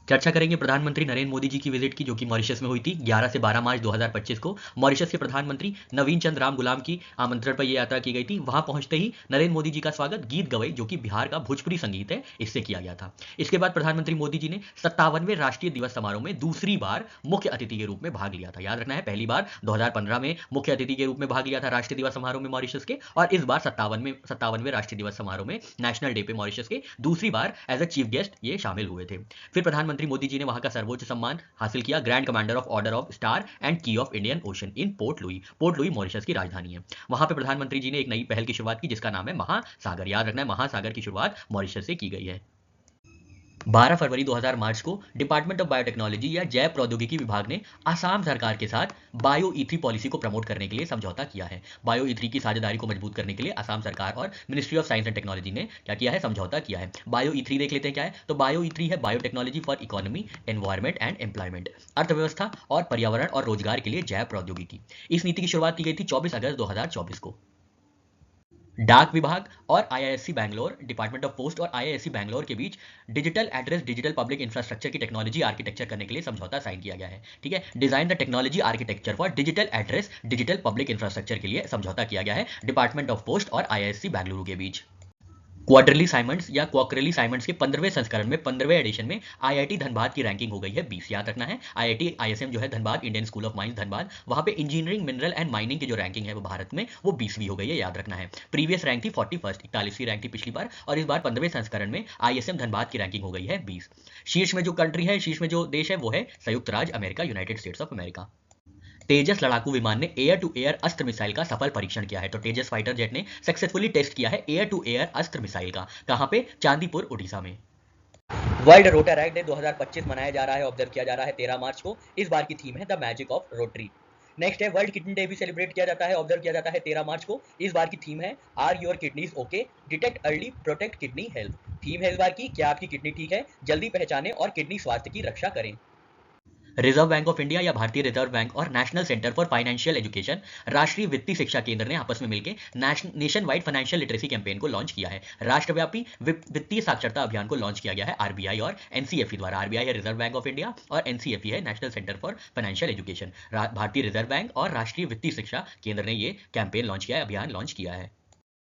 चर्चा करेंगे प्रधानमंत्री नरेंद्र मोदी जी की विजिट की, जो कि मॉरिशस में हुई थी 11 से 12 मार्च 2025 को। मॉरिशस के प्रधानमंत्री नवीन चंद्र राम गुलाम की आमंत्रण पर यह यात्रा की गई थी। वहां पहुंचते ही नरेंद्र मोदी जी का स्वागत गीत गवई, जो कि बिहार का भोजपुरी संगीत है, इससे किया गया था। इसके बाद प्रधानमंत्री मोदी जी ने 57वें राष्ट्रीय दिवस समारोह में दूसरी बार मुख्य अतिथि के रूप में भाग लिया था। याद रखना है, पहली बार 2015 में मुख्य अतिथि के रूप में भाग लिया था राष्ट्रीय दिवस समारोह में मॉरिशस के, और इस बार 57वें राष्ट्रीय दिवस समारोह में, नेशनल डे पे मॉरिशस के दूसरी बार एज अ चीफ गेस्ट ये शामिल हुए थे। फिर प्रधानमंत्री मोदी जी ने वहां का सर्वोच्च सम्मान हासिल किया, grand commander of order of star and key of Indian ocean in Port Louis. Port Louis Mauritius की राजधानी है। वहां पे प्रधानमंत्री जी ने एक नई पहल की शुरुआत की, जिसका नाम है महासागर। याद रखना है, महासागर की शुरुआत मॉरिशस से की गई है। 12 फरवरी 2000 मार्च को डिपार्टमेंट ऑफ बायोटेक्नोलॉजी या जैव प्रौद्योगिकी विभाग ने असम सरकार के साथ बायो ई3 पॉलिसी को प्रमोट करने के लिए समझौता किया है। बायो ई3 की साझेदारी को मजबूत करने के लिए असम सरकार और ministry of science and technology ने क्या किया है, समझौता किया है। बायो ई3 देख लेते हैं क्या है। तो बायो ई3 है biotechnology for economy, environment and employment, अर्थव्यवस्था और पर्यावरण और रोजगार के लिए जैव प्रौद्योगिकी। इस नीति की शुरुआत की गई थी 24 अगस्त 2024 को। डाक विभाग और IISc Bangalore, department of post और आईआईएससी बैंगलोर के बीच digital address digital public infrastructure की टेक्नोलॉजी आर्किटेक्चर करने के लिए समझौता साइन किया गया है। ठीक है, design the technology architecture for digital address digital public infrastructure के लिए समझौता किया गया है डिपार्टमेंट ऑफ पोस्ट और आईआईएससी बेंगलुरु के बीच। क्वार्टरली साइमंड्स या क्वार्टरली साइमंड्स के 15वें संस्करण में 15वें एडिशन में आईआईटी धनबाद की रैंकिंग हो गई है 20। याद रखना है, आईआईटी आईएसएम जो है Dhanbad, Indian school of mines Dhanbad, वहां पे इंजीनियरिंग, मिनरल एंड माइनिंग की जो रैंकिंग है वो भारत में वो 20वीं हो गई है। याद रखना है, प्रीवियस रैंक थी 41, 41वीं रैंक थी पिछली बार, और इस बार 15वें संस्करण में आईएसएम धनबाद की रैंकिंग हो गई है 20। शीर्ष में जो कंट्री है, शीर्ष में जो देश है वो है संयुक्त राज्य America, United States of America. Tejas लड़ाकू विमान ने air to air Astra missile का सफल परीक्षण किया है। तो तेजस फाइटर जेट ने सक्सेसफुली टेस्ट किया है air to air Astra missile का। कहां पे? चांदीपुर, उड़ीसा में। वर्ल्ड रोटरैक्ट डे 2025 मनाया जा रहा है, ऑब्जर्व किया जा रहा है 13 मार्च को। इस बार की थीम है the magic of rotary. Next है वर्ल्ड किडनी डे भी सेलिब्रेट किया जाता है, ऑब्जर्व किया जाता है 13 मार्च को। इस बार की थीम है are your kidneys okay, detect early, protect kidney health. Theme है इस बार की, क्या आपकी किडनी ठीक है, जल्दी पहचानें और किडनी स्वास्थ्य की रक्षा करें। रिजर्व बैंक ऑफ इंडिया या भारतीय रिजर्व बैंक और national centre for financial education, राष्ट्रीय वित्तीय शिक्षा केंद्र ने आपस में मिलकर nation wide financial literacy campaign को लॉन्च किया है। राष्ट्रव्यापी वित्तीय साक्षरता अभियान को लॉन्च किया गया है आरबीआई और एनसीएफई द्वारा। आरबीआई है रिजर्व बैंक ऑफ इंडिया और एनसीएफई है national centre for financial education. भारतीय रिजर्व बैंक और राष्ट्रीय वित्तीय शिक्षा केंद्र ने ये कैंपेन लॉन्च किया है, अभियान लॉन्च किया है।